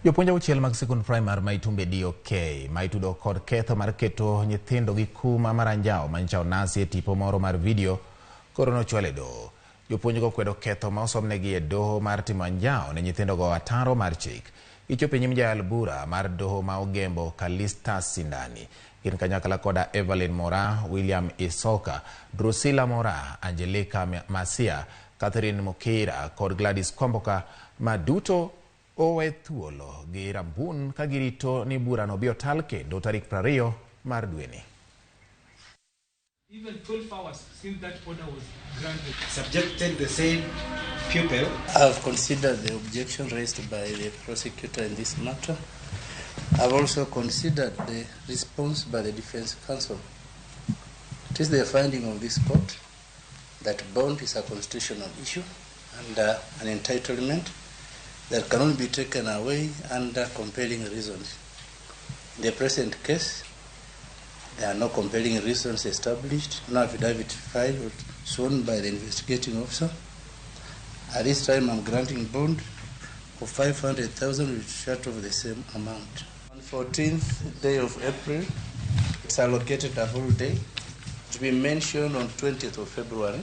Jopuonj auchiel mag sikund primar ma itumbe DOK ma itudo kod ketho mar keto nyithindo gi kum mar anjao manyicha onasi e tipo moro mar video koro nochwal e doho. Jopuonj go kwedo ketho ma osomnegi e doho mar timo anjao ne nyithindo go ataro mar chik. Gichopo e nyim jayal bura mar doho ma Ogembo Kalista Sindani. Gin kanyakla koda Evelyn Mora, William Isoka, Drusilla Mora, Angelica Masia, Catherine Mukira kod Gladys Kwamboka ma duto owe thuolo gi rambun ka girito ni burano biro tal kendo tarik 20 mar dweni. Even 12 hours since that order was granted. Subjected the same pupil. I have considered the objection raised by the prosecutor in this matter. I have also considered the response by the defense counsel. It is the finding of this court that bond is a constitutional issue and an entitlement that can only be taken away under compelling reasons. In the present case, there are no compelling reasons established, no affidavit filed or sworn by the investigating officer. At this time, I'm granting bond of 500,000 with short of the same amount. On 14th day of April, it's allocated a whole day to be mentioned on 20th of February.